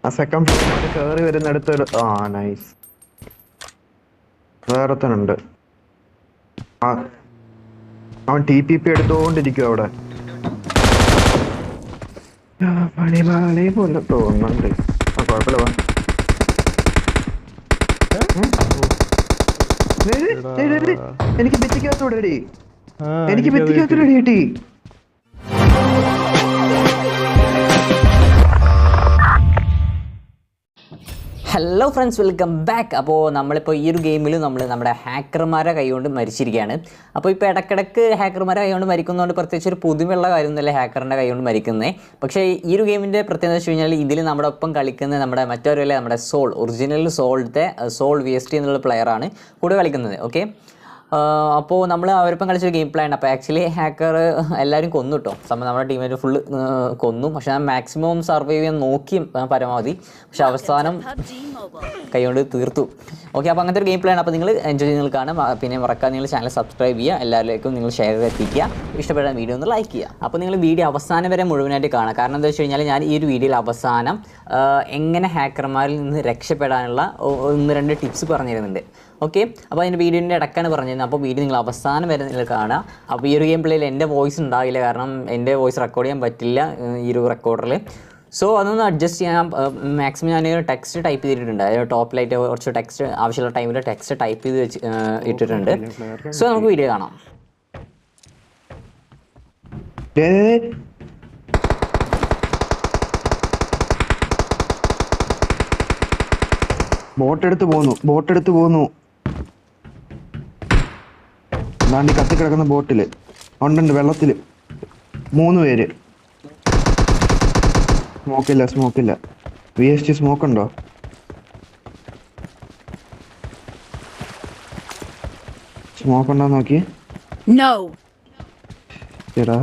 ആ സെക്കൻഡ് ഫ്ലോറിൽ കയറി വരുന്നിടത്തൊരു നൈസ്. വേറെത്തനുണ്ട്. അവൻ TPP എടുത്തോണ്ടിരിക്കും അവിടെ. പണിപാളി പോലെ തോന്നുന്നുണ്ട്. കുഴപ്പമില്ല. എനിക്ക് ഭിത്തിക്കകത്തൂടെ അടി. എനിക്ക് ഭിത്തിക്കകത്തൂടെ അടി കിട്ടി. Hello friends, welcome back. അപ്പോൾ നമ്മളിപ്പോൾ ഈ ഒരു ഗെയിമിൽ നമ്മുടെ ഹാക്കർമാരെ കൈകൊണ്ട് മരിച്ചിരിക്കുകയാണ്. അപ്പോൾ ഇപ്പോൾ ഇടയ്ക്കിടയ്ക്ക് ഹാക്കർമാരെ കൈകൊണ്ട് മരിക്കുന്നതുകൊണ്ട് പ്രത്യേകിച്ച് ഒരു പുതുമയുള്ള കാര്യമൊന്നുമല്ല ഹാക്കറിൻ്റെ കൈകൊണ്ട് മരിക്കുന്നത്. പക്ഷേ ഈ ഒരു ഗെയിമിൻ്റെ പ്രത്യേകത വെച്ച് കഴിഞ്ഞാൽ ഇതിൽ നമ്മുടെ ഒപ്പം കളിക്കുന്ന മറ്റൊരുവല്ല നമ്മുടെ ഒറിജിനൽ സോൾ VST എന്നുള്ള പ്ലെയറാണ് കൂടെ കളിക്കുന്നത്. ഓക്കെ, അപ്പോൾ നമ്മൾ അവരിപ്പം കളിച്ചൊരു ഗെയിം പ്ലാൻ. അപ്പോൾ ആക്ച്വലി ഹാക്കർ എല്ലാവരും കൊന്നു കേട്ടോ. നമ്മുടെ ടീമേറ്റ് ഫുള്ള് കൊന്നു. പക്ഷെ ഞാൻ മാക്സിമം സർവൈവ് ചെയ്യാൻ നോക്കി പരമാവധി. പക്ഷെ അവസാനം കൈകൊണ്ട് തീർത്തു. ഓക്കെ, അപ്പോൾ അങ്ങനത്തെ ഒരു ഗെയിം പ്ലാൻ. അപ്പോൾ നിങ്ങൾ എൻജോയ് ചെയ്ത് കാണാം. പിന്നെ മറക്കാതെ നിങ്ങൾ ചാനൽ സബ്സ്ക്രൈബ് ചെയ്യുക, എല്ലാവരിലേക്കും നിങ്ങൾ ഷെയർ ചെയ്ത് എത്തിക്കുക, ഇഷ്ടപ്പെട്ട വീഡിയോ ഒന്ന് ലൈക്ക് ചെയ്യുക. അപ്പോൾ നിങ്ങൾ വീഡിയോ അവസാനം വരെ മുഴുവനായിട്ട് കാണുക. കാരണം എന്താ വെച്ച് കഴിഞ്ഞാൽ ഞാൻ ഈ ഒരു വീഡിയോയിൽ അവസാനം എങ്ങനെ ഹാക്കർമാരിൽ നിന്ന് രക്ഷപ്പെടാനുള്ള 1-2 ടിപ്സ് പറഞ്ഞു തരുന്നുണ്ട്. ഓക്കെ, അപ്പോൾ അതിൻ്റെ വീഡിയോൻ്റെ ഇടയ്ക്കാണ് പറഞ്ഞിരുന്നത്. അപ്പോൾ വീഡിയോ നിങ്ങൾ അവസാനം വരെ നിങ്ങൾ കാണുക. അപ്പോൾ ഈ ഒരു ഗെയിം പ്ലേയിൽ എൻ്റെ വോയിസ് ഉണ്ടാവില്ല, കാരണം എൻ്റെ വോയിസ് റെക്കോർഡ് ചെയ്യാൻ പറ്റില്ല ഈ ഒരു റെക്കോർഡറിൽ. സോ അതൊന്ന് അഡ്ജസ്റ്റ് ചെയ്യാൻ മാക്സിമം ഞാൻ ടെക്സ്റ്റ് ടൈപ്പ് ചെയ്തിട്ടുണ്ട്. അതായത് ടോപ്പിലായിട്ട് കുറച്ച് ടെക്സ്റ്റ് ആവശ്യമുള്ള ടൈമിൽ ടെക്സ്റ്റ് ടൈപ്പ് ചെയ്ത് ഇട്ടിട്ടുണ്ട്. സോ നമുക്ക് വീഡിയോ കാണാം. ബോട്ടെടുത്ത് പോന്നു. ദാണ്ടി കത്തിക്കിടക്കുന്ന ബോട്ടില് ഉണ്ട്, വെള്ളത്തില് 3 പേര്. സ്മോക്കില്ല. VST സ്മോക്ക് ഉണ്ടോ? സ്മോക്ക് ഉണ്ടോ നോക്കി. ചേടാ,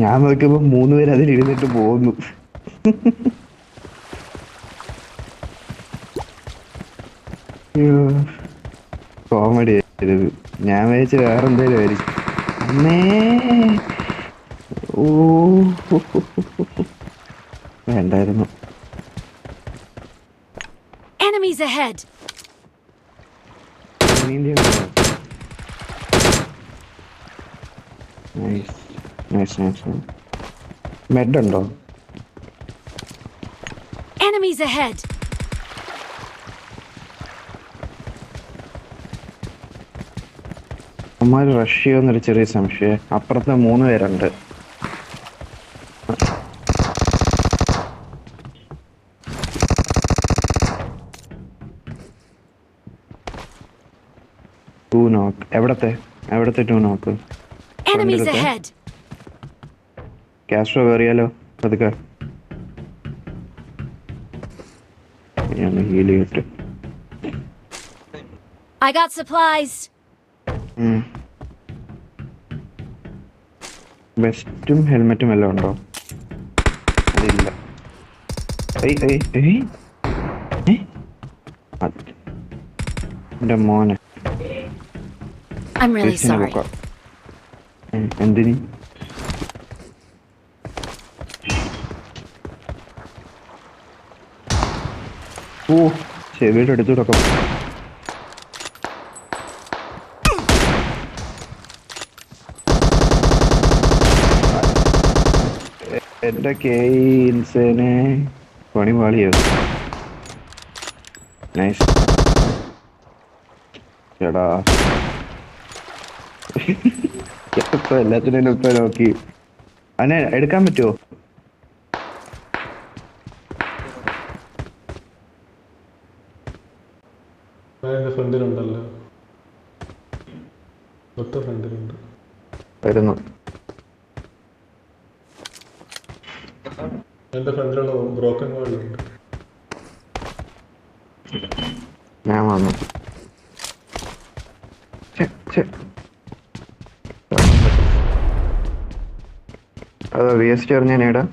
ഞാൻ നോക്കിയപ്പോ 3 പേര് അതിൽ ഇരുന്നിട്ട് പോകുന്നു. കോമഡി ആയിരുന്നു. ഞാൻ വിചാരിച്ചു വേറെ എന്തേലും ആയിരിക്കും. വേണ്ടായിരുന്നു. മെഡ് ഉണ്ടോ? അമ്മാര് റഷ് ചെയ്യുമെന്നൊരു ചെറിയ സംശയം. അപ്പുറത്തെ 3 പേരുണ്ട്. എവിടത്തെ 2 നോക്ക്. കാസ്ട്രോ കയറിയാലോ? അതൊക്കെ ഹീൽ ചെയ്തിട്ട്. വെസ്റ്റും ഹെൽമെറ്റും എല്ലാം ഉണ്ടോ? അതില്ല. എന്റെ മോനെ എന്തിനി? ചെവിയുടെ അടുത്തൂടൊക്കെ എന്റെ കേനെ പണി പാളിയോ. നൈസ് ചേടാ. എല്ലാത്തിനും ഇപ്പൊ നോക്കി അതിനെ എടുക്കാൻ പറ്റുമോ? വരുന്നു. ഞാൻ വന്നു. അത് VST അറിഞ്ഞേടാ.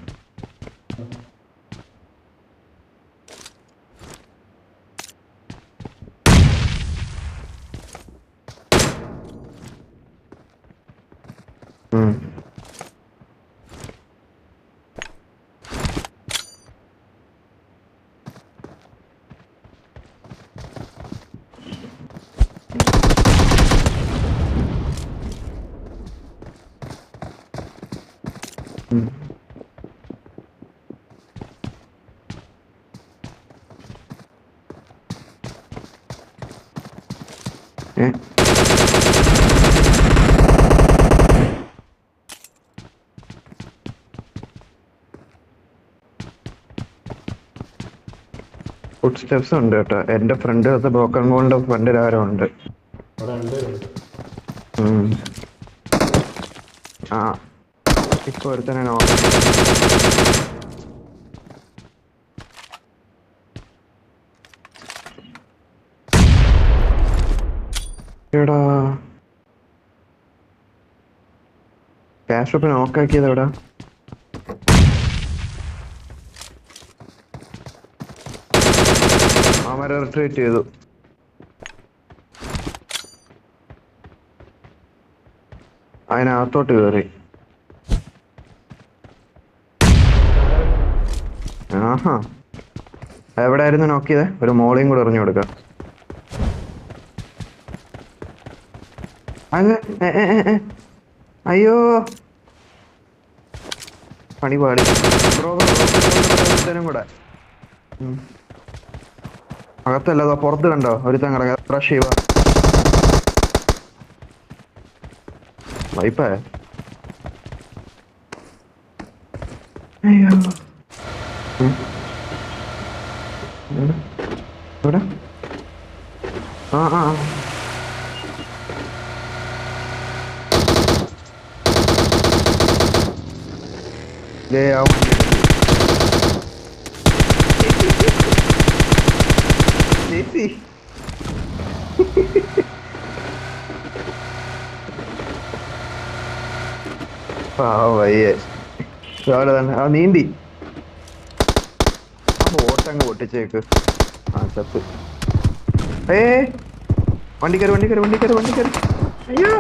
ഏ ഫുഡ് സ്റ്റെപ്സ് ഉണ്ട് കേട്ടോ. എന്റെ ഫ്രണ്ട് ബ്രോക്കൺ ബോളിന്റെ ഫ്രണ്ടിൽ ആരോ ഉണ്ട്. ആ ഇപ്പൊ ഒരുത്തനെ എടാ ക്യാഷ് ഷോപ്പ് നോക്കാക്കിയത് എവിടാ? അവരെ റിട്രീറ്റ് ചെയ്തു. അതിനകത്തോട്ട് കയറി. ആഹാ എവിടെയായിരുന്നു നോക്കിയത്? ഒരു മോളയും കൂടെ എറിഞ്ഞു കൊടുക്കാം. അയ്യോ പണി പാടി. ഒരുത്തനും കൂടെ അകത്തല്ല, പുറത്ത് കണ്ടോ ഒരുത്തൻ കിടക്ക. റഷ് ചെയ്യുക വൈപ്പേ. അയ്യോ ഇവിടെ ആ ആ ചേച്ചി വയ്യേ രാവിലെ തന്നെ ആ നീന്തി ബോട്ടങ്ങ് പൊട്ടിച്ചേക്ക്. ആ ചത്ത്. വണ്ടി കയറി വണ്ടി കയറി വണ്ടി കയറി വണ്ടി കയറി. അയ്യോ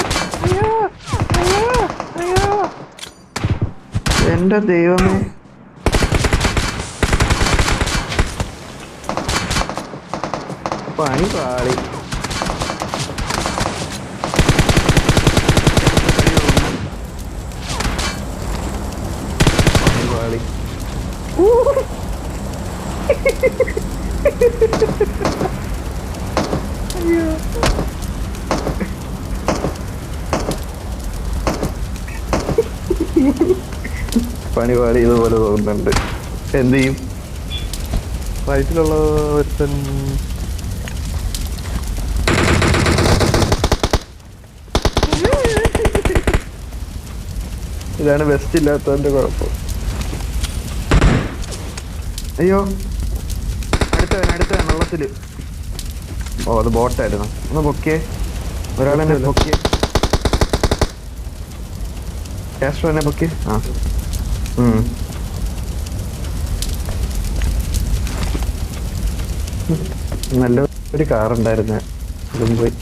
അയ്യോ അയ്യോ അയ്യോ എന്റെ ദൈവമേ. പണി പാളി. പണി പാളി. അയ്യോ പണി പാളി. ഇതുപോലെ തോന്നുന്നുണ്ട്. എന്ത് ചെയ്യും? വയറ്റിലുള്ള ഒരുത്തൻ ഇതാണ് വെസ്റ്റ് ഇല്ലാത്തതിന്റെ കുഴപ്പം. അയ്യോ അടുത്തവൻ വെള്ളത്തില്. ഓ അത് ബോട്ടായിരുന്നു. ഒന്ന് പൊക്കിയേ, ഒരാളെന്നെ പൊക്കിയേ. കാസ്ട്രോ എന്നെ പൊക്കിയേ. ആ നല്ല ഒരു കാറുണ്ടായിരുന്നു, അതും പോയി.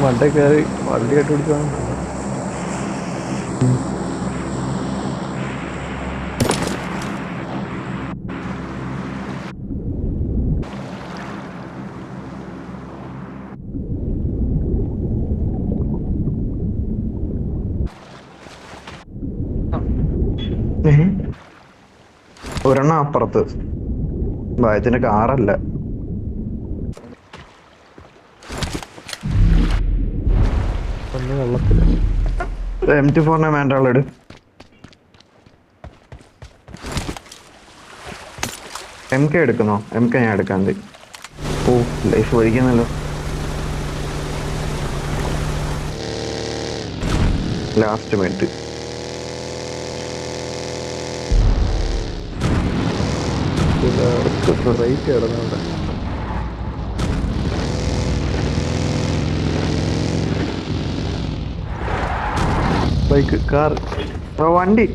മണ്ട കയറി വണ്ടി കെട്ടുപിടിച്ചാണ്. ഒരെണ്ണം അപ്പുറത്ത്. ഭയത്തിന്റെ കാറല്ല. വെള്ളത്തില് M24 വേണ്ട ആളെട്. MK എടുക്കുന്നോ? MK ഞാൻ എടുക്കാൻ. ഓ ലൈഫ് ഒഴിക്കുന്നല്ലോ. ലാസ്റ്റ് മിനിറ്റ് റേറ്റ് കിടന്നുണ്ട്. ബൈക്ക്, കാർ, വണ്ടി.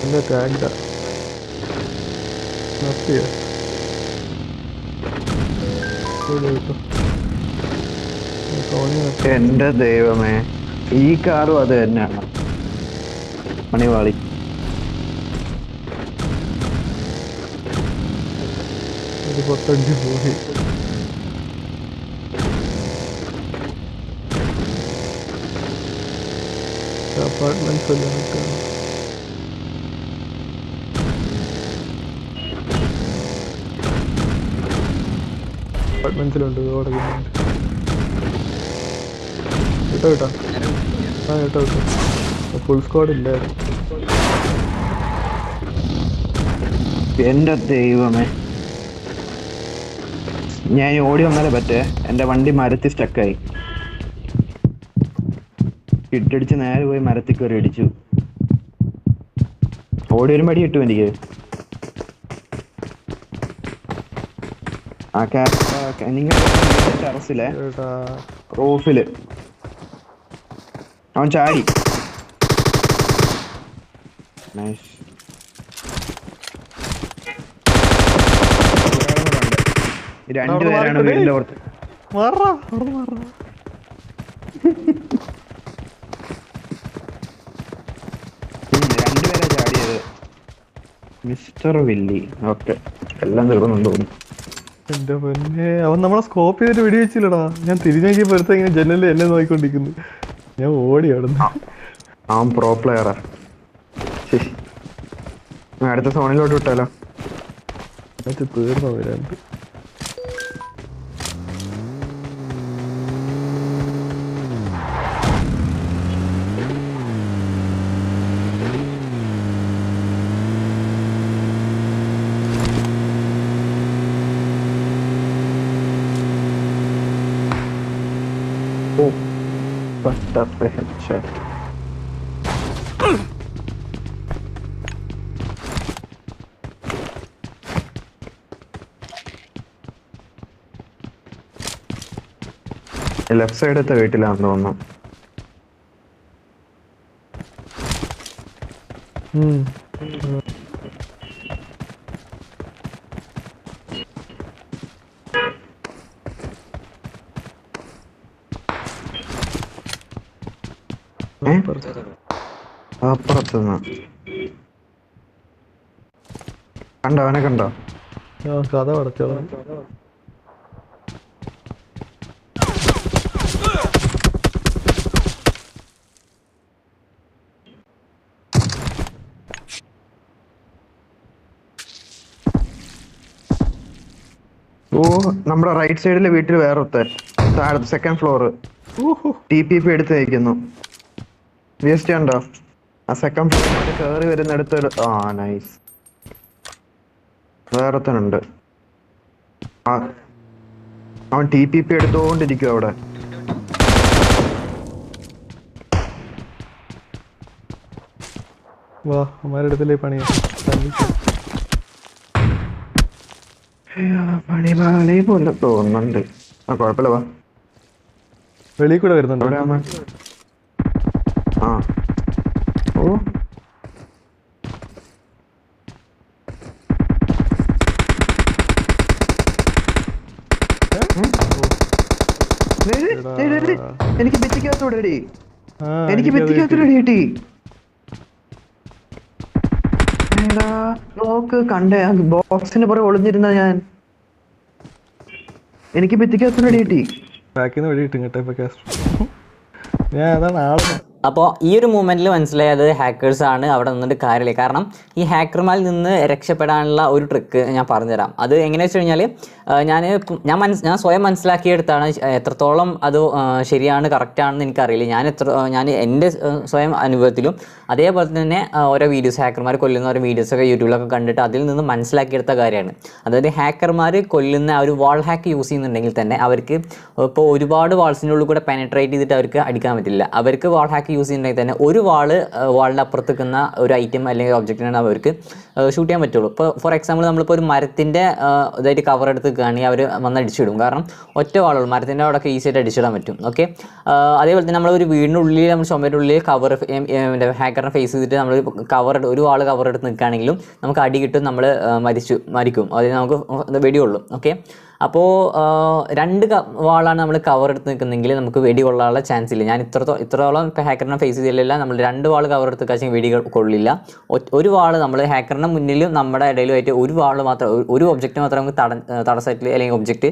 എന്താ ടാങ്ക എന്റെ ദൈവമേ, ഈ കാറും അത് തന്നെയാണ് മണിവാളി. ഒരു പൊട്ടഞ്ച് പോയി. അപ്പാർട്ട്മെന്റ്സ് എല്ലാം അപ്പാർട്ട്മെന്റ്സിലുണ്ട്. കേട്ടോ കേട്ടോ, ആ കേട്ടോ കേട്ടോ, ഫുൾ സ്ക്വാഡ് ഇല്ലായിരുന്നു. എന്റെ ദൈവമേ, ഞാൻ ഓടി വന്നാലേ പറ്റേ. എന്റെ വണ്ടി മരത്തിൽ സ്റ്റക്കായി. ഇട്ടടിച്ച് നേരെ പോയി മരത്തിൽ കയറി അടിച്ചു. ഓടി വരുമ്പോ അടി കിട്ടും എനിക്ക്. ടെറസിലെ റൂഫില് അവൻ ചാടി. നൈസ്. രണ്ടുപേരാണ് വീടിന്റെ പുറത്ത്. രണ്ടുപേരാ ചാടിയത്. Mister Willy. ഓക്കെ, എല്ലാം തീർക്കുന്നുണ്ട് തോന്നുന്നു. എന്റെ പൊന്നെ, അവൻ നമ്മളെ സ്കോപ്പ് ചെയ്തിട്ട് വെടിവെച്ചില്ലടാ. ഞാൻ തിരിഞ്ഞു നോക്കിയപ്പോഴത്തെ ഇങ്ങനെ ജനലിൽ എന്നെ നോക്കിക്കൊണ്ടിരിക്കുന്നു. ഞാൻ ഓടി അവിടുന്ന്. അവൻ പ്രോ പ്ലെയറാ. അടുത്ത സോണിലോട്ട് വിട്ടാലോ? തീർന്നോ വരാണ്ട്. ലെഫ്റ്റ് സൈഡത്തെ വീട്ടിലാണെന്ന് തോന്നുന്നു. അപ്പുറത്തുനിന്ന് കണ്ടോ? അവനെ കണ്ടോ? കഥ പടച്ചോളാം. ഓ, നമ്മുടെ റൈറ്റ് സൈഡിലെ വീട്ടിൽ വേറെ താഴത്തെ സെക്കൻഡ് ഫ്ലോർ TPP എടുത്ത് വയ്ക്കുന്നു. വേസ്റ്റ് ഉണ്ടോ? ആ സെക്കൻഡ് ഫ്ലോർ കയറി വരുന്നിടത്ത്. ആ നൈസ്. വേറെത്തനുണ്ട്. അവൻ TPP എടുത്തോണ്ടിരിക്കും അവിടെ. വാ, അമ്മാരുടെ പണിയാ. പണിപാളി പോലെ തോന്നുന്നുണ്ട്. ആ കുഴപ്പമില്ല, വാ. വെളിയിൽ കൂടെ വരുന്നുണ്ട്. ആ ഓ, എനിക്ക് ഭിത്തിക്കകത്തൂടെ എനിക്ക് ഭിത്തിക്കകത്തൂടെ കിട്ടി. നോക്ക്, കണ്ടേ ബോക്സിന് പുറകെ ഒളിഞ്ഞിരുന്ന ഞാൻ. എനിക്ക് ഭിത്തിക്കകത്തൂടെ കിട്ടി. ബാക്കിൽ നിന്ന് വെടി കിട്ടും കേട്ടോ ഇപ്പൊ. ഞാൻ അതാണ് ആളെ. അപ്പോൾ ഈ ഒരു മൂമെൻറ്റിൽ മനസ്സിലായത് ഹാക്കേഴ്സാണ് അവിടെ നിന്നിട്ട് കാര്യമില്ല. കാരണം ഈ ഹാക്കർമാരിൽ നിന്ന് രക്ഷപ്പെടാനുള്ള ഒരു ട്രിക്ക് ഞാൻ പറഞ്ഞുതരാം. അത് എങ്ങനെയാണെന്ന് വെച്ച് കഴിഞ്ഞാൽ ഞാൻ സ്വയം മനസ്സിലാക്കിയെടുത്താണ്. എത്രത്തോളം അത് ശരിയാണ് കറക്റ്റാണെന്ന് എനിക്കറിയില്ല. ഞാൻ എൻ്റെ സ്വയം അനുഭവത്തിലും അതേപോലെ തന്നെ ഓരോ വീഡിയോസ് ഹാക്കർമാർ കൊല്ലുന്ന ഓരോ വീഡിയോസൊക്കെ യൂട്യൂബിലൊക്കെ കണ്ടിട്ട് അതിൽ നിന്ന് മനസ്സിലാക്കിയെടുത്ത കാര്യമാണ്. അതായത് ഹാക്കർമാർ കൊല്ലുന്ന ഒരു വാൾ ഹാക്ക് യൂസ് ചെയ്യുന്നുണ്ടെങ്കിൽ തന്നെ അവർക്ക് ഇപ്പോൾ ഒരുപാട് വാൾസിൻ്റെ ഉള്ളിൽ കൂടെ പെനട്രേറ്റ് ചെയ്തിട്ട് അവർക്ക് അടിക്കാൻ പറ്റില്ല. അവർക്ക് വാൾ ഹാക്ക് ഹാക്ക് യൂസ് ചെയ്യുന്നുണ്ടെങ്കിൽ തന്നെ ഒരു വാളിൻ്റെ അപ്പുറത്ത് നിൽക്കുന്ന ഒരു ഐറ്റം അല്ലെങ്കിൽ ഒബ്ജക്റ്റിനാണ് അവർക്ക് ഷൂട്ട് ചെയ്യാൻ പറ്റുള്ളൂ. ഇപ്പോൾ ഫോർ എക്സാമ്പിൾ നമ്മളിപ്പോൾ ഒരു മരത്തിൻ്റെ ഇതായിട്ട് കവർ എടുത്ത് നിൽക്കുകയാണെങ്കിൽ അവർ വന്ന് അടിച്ചിടും. കാരണം ഒറ്റ വാളുള്ളൂ, മരത്തിൻ്റെ അവിടെയൊക്കെ ഈസി ആയിട്ട് അടിച്ചിടാൻ പറ്റും. ഓക്കെ, അതേപോലെ തന്നെ നമ്മളൊരു വീടിൻ്റെ ഉള്ളിൽ നമ്മൾ ചുമരുടെ ഉള്ളിൽ കവർ ഹാക്കറിനെ ഫേസ് ചെയ്തിട്ട് നമ്മൾ ഒരു വാൾ കവർ എടുത്ത് നിൽക്കുകയാണെങ്കിലും നമുക്ക് അടി കിട്ടും, നമ്മൾ മരിക്കും, അതിന് നമുക്ക് വെടിയുള്ളൂ. ഓക്കെ, അപ്പോൾ 2 വാളാണ് നമ്മൾ കവർ എടുത്ത് നിൽക്കുന്നതെങ്കിൽ നമുക്ക് വെടി കൊള്ളാനുള്ള ചാൻസ് ഇല്ല. ഞാൻ ഇത്രത്തോളം ഇപ്പോൾ ഹാക്കറിനെ ഫേസ് ചെയ്തില്ല. നമ്മൾ 2 വാൾ കവർ എടുത്ത് വെച്ചാൽ വെടി കൊള്ളില്ല. ഒരു വാൾ നമ്മൾ ഹാക്കറിൻ്റെ മുന്നിലും നമ്മുടെ ഇടയിലുമായിട്ട് ഒരു വാൾ മാത്രം, ഒരു ഒബ്ജക്റ്റ് മാത്രം നമുക്ക് തടസ്സമായിട്ട് അല്ലെങ്കിൽ ഒബ്ജക്റ്റ്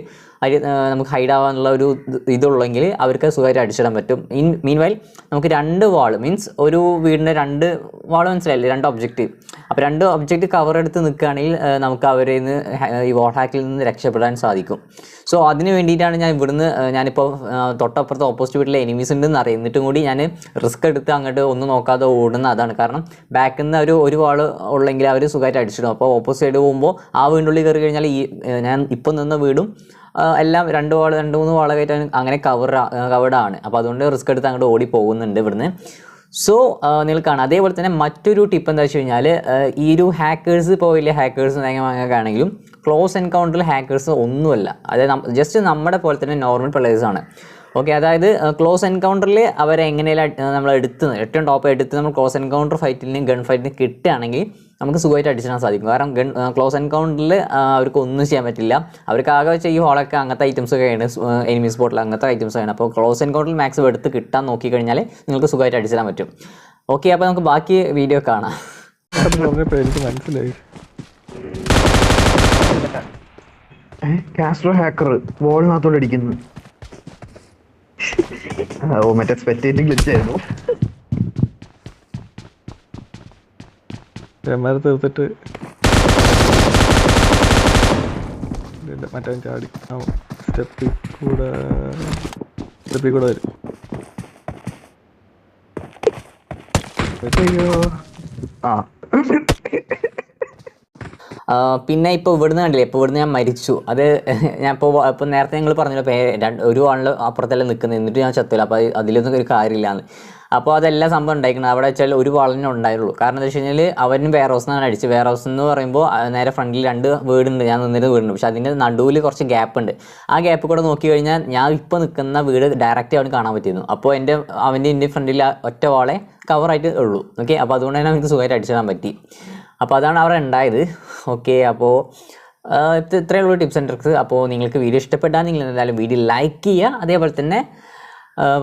നമുക്ക് ഹൈഡ് ആവാനുള്ള ഒരു ഇതുള്ളെങ്കിൽ അവർക്ക് സുഖമായിട്ട് അടിച്ചിടാൻ പറ്റും. മീൻവൈൽ നമുക്ക് 2 വാൾ മീൻസ് ഒരു വീടിൻ്റെ 2 വാൾ മനസ്സിലായില്ലേ, 2 ഒബ്ജക്റ്റ്. അപ്പോൾ 2 ഒബ്ജക്റ്റ് കവർ എടുത്ത് നിൽക്കുകയാണെങ്കിൽ നമുക്ക് അവരിൽ നിന്ന് ഈ വാൾ ഹാക്കിൽ നിന്ന് രക്ഷപ്പെടാൻ സാധിക്കും. സോ അതിന് വേണ്ടിയിട്ടാണ് ഞാനിപ്പോൾ തൊട്ടപ്പുറത്ത് ഓപ്പോസിറ്റ് വീട്ടിലെ എനിമീസ് ഉണ്ടെന്ന് അറിയാം, എന്നിട്ടും കൂടി ഞാൻ റിസ്ക് എടുത്ത് അങ്ങോട്ട് ഒന്നും നോക്കാതെ ഓടുന്ന അതാണ്. കാരണം ബാക്കിൽ നിന്ന് ഒരു വാൾ ഉള്ളെങ്കിൽ അവർ സുഖമായിട്ട് അടിച്ചിടും. അപ്പോൾ ഓപ്പോസിറ്റ് സൈഡ് പോകുമ്പോൾ ആ വീടിനുള്ളിൽ കയറി കഴിഞ്ഞാൽ ഞാൻ ഇപ്പോൾ നിന്ന വീടും എല്ലാം 2-3 വാളായിട്ട് അങ്ങനെ കവേർഡാണ്. അപ്പോൾ അതുകൊണ്ട് റിസ്ക് എടുത്ത് അങ്ങോട്ട് ഓടി പോകുന്നുണ്ട് ഇവിടുന്ന്. സോ നിങ്ങൾ കാണാം. അതേപോലെ തന്നെ മറ്റൊരു ടിപ്പ് എന്താ വെച്ച് കഴിഞ്ഞാൽ, ഈ ഒരു ഹാക്കേഴ്സ് ഇപ്പോൾ വലിയ ഹാക്കേഴ്സ് ആണെങ്കിലും ക്ലോസ് എൻകൗണ്ടറിൽ ഹാക്കേഴ്സ് ഒന്നുമല്ല. അതായത് ജസ്റ്റ് നമ്മുടെ പോലെ തന്നെ നോർമൽ പ്ലേയേഴ്സാണ്. ഓക്കെ, അതായത് ക്ലോസ് എൻകൗണ്ടറിൽ അവരെ എങ്ങനെയെങ്കിലും നമ്മൾ ഏറ്റവും ടോപ്പ് എടുത്ത് നമ്മൾ ക്ലോസ് എൻകൗണ്ടർ ഫൈറ്റിന് ഗൺ ഫൈറ്റിന് കിട്ടുകയാണെങ്കിൽ നമുക്ക് സുഖമായിട്ട് അടിച്ചിടാൻ സാധിക്കും. കാരണം ക്ലോസ് എൻകൗണ്ടറിൽ അവർക്ക് ഒന്നും ചെയ്യാൻ പറ്റില്ല. അവർക്ക് ആകെ വെച്ചാൽ ഈ ഹോളൊക്കെ അങ്ങനത്തെ ഐറ്റംസ് ഒക്കെയാണ്, എനിമി സ്പോട്ടിൽ അങ്ങനത്തെ ഐറ്റംസ് ആണ്. അപ്പോൾ ക്ലോസ് എൻകൗണ്ടറിൽ മാക്സിമം എടുത്ത് കിട്ടാൻ നോക്കിക്കഴിഞ്ഞാൽ നിങ്ങൾക്ക് സുഖമായിട്ട് അടിച്ചിടാൻ പറ്റും. ഓക്കെ, അപ്പോൾ നമുക്ക് ബാക്കി വീഡിയോ കാണാം. എനിക്ക് മനസ്സിലായി. കാസ്ട്രോ ഹാക്കർ വോളിനകത്തോടെ അടിക്കുന്നു. മറ്റേ സ്പെക്ടേറ്റിംഗ് ഗ്ലിച്ചായിരുന്നു. തീർത്തിട്ട് മറ്റേ ചാടി സ്റ്റെപ്പിൽ കൂടെ വരും. പിന്നെ ഇപ്പോൾ ഇവിടുന്ന് കണ്ടില്ലേ, ഇപ്പോൾ ഇവിടുന്ന് ഞാൻ മരിച്ചു. അത് ഞാൻ ഇപ്പോൾ നേരത്തെ ഞങ്ങൾ പറഞ്ഞല്ലോ, ഒരു ആളിൽ അപ്പുറത്തെല്ലാം നിൽക്കുന്നത്, എന്നിട്ട് ഞാൻ ചത്തില്ല. അപ്പോൾ അതിലൊന്നും ഒരു കാര്യമില്ലാന്ന്. അപ്പോൾ അതെല്ലാം സംഭവം ഉണ്ടായിരിക്കുന്നത് അവിടെ വെച്ചാൽ ഒരു വാളിനെ ഉണ്ടായുള്ളൂ. കാരണം എന്താ വെച്ച് കഴിഞ്ഞാൽ അവനും വെയർ ഹൗസ് എന്നാണ് അടിച്ചത്. വെയർ ഹൗസ് എന്ന് പറയുമ്പോൾ നേരെ ഫ്രണ്ടിൽ 2 വീടുണ്ട്, ഞാൻ നിന്നിരുന്ന വീടുണ്ട്. പക്ഷേ അതിൻ്റെ നടുവിൽ കുറച്ച് ഗ്യാപ്പ് ഉണ്ട്. ആ ഗ്യാപ്പ് കൂടെ നോക്കി കഴിഞ്ഞാൽ ഞാൻ ഇപ്പോൾ നിൽക്കുന്ന വീട് ഡയറക്റ്റ് അവന് കാണാൻ പറ്റിയിരുന്നു. അപ്പോൾ എൻ്റെ ഫ്രണ്ടിൽ ഒറ്റ വാളെ കവറായിട്ട് ഉള്ളൂ. ഓക്കെ, അപ്പോൾ അതുകൊണ്ട് തന്നെ എനിക്ക് സുഖമായിട്ട് അടിച്ചിടാൻ പറ്റി. അപ്പോൾ അതാണ് അവിടെ ഉണ്ടായത്. ഓക്കെ, അപ്പോൾ ഇത്രയുള്ള ടിപ്സ് ആൻഡ് ട്രിക്സ്. അപ്പോൾ നിങ്ങൾക്ക് വീഡിയോ ഇഷ്ടപ്പെട്ടാൽ നിങ്ങൾ എന്തായാലും വീഡിയോ ലൈക്ക് ചെയ്യുക. അതേപോലെ തന്നെ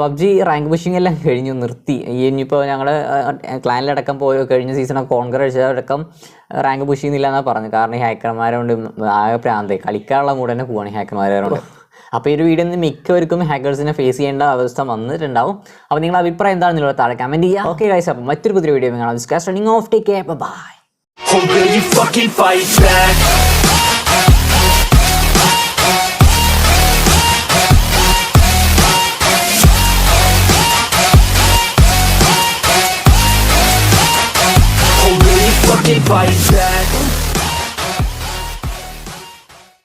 പബ്ജി റാങ്ക് പുഷിംഗ് എല്ലാം നിർത്തി. ഇനിയിപ്പോൾ ഞങ്ങൾ ക്ലാനിലടക്കം കഴിഞ്ഞ സീസണൊക്കെ കോൺകർ അടിച്ചതടക്കം റാങ്ക് പുഷ് ചെയ്യുന്നില്ല എന്നാണ് പറഞ്ഞു. കാരണം ഈ ഹാക്കർമാരുകൊണ്ട് ആകെ പ്രാന്തായി, കളിക്കാനുള്ള മൂഡ് തന്നെ പോവാണ് ഈ ഹാക്കർമാരോട്. അപ്പോൾ ഈ ഒരു വീഡിയോ നിന്ന് മിക്കവർക്കും ഹാക്കേഴ്സിനെ ഫേസ് ചെയ്യേണ്ട അവസ്ഥ വന്നിട്ടുണ്ടാവും. അപ്പോൾ നിങ്ങളുടെ അഭിപ്രായം എന്താണെന്നുള്ള താഴെ കമൻറ്റ് ചെയ്യുക. ഓക്കെ ഗൈസ്, അപ്പോൾ മറ്റൊരു പുതിയ വീഡിയോ കാണാം. Discuss running off, take care, bye. Oh, will you fucking fight back? Oh, will you fucking fight back?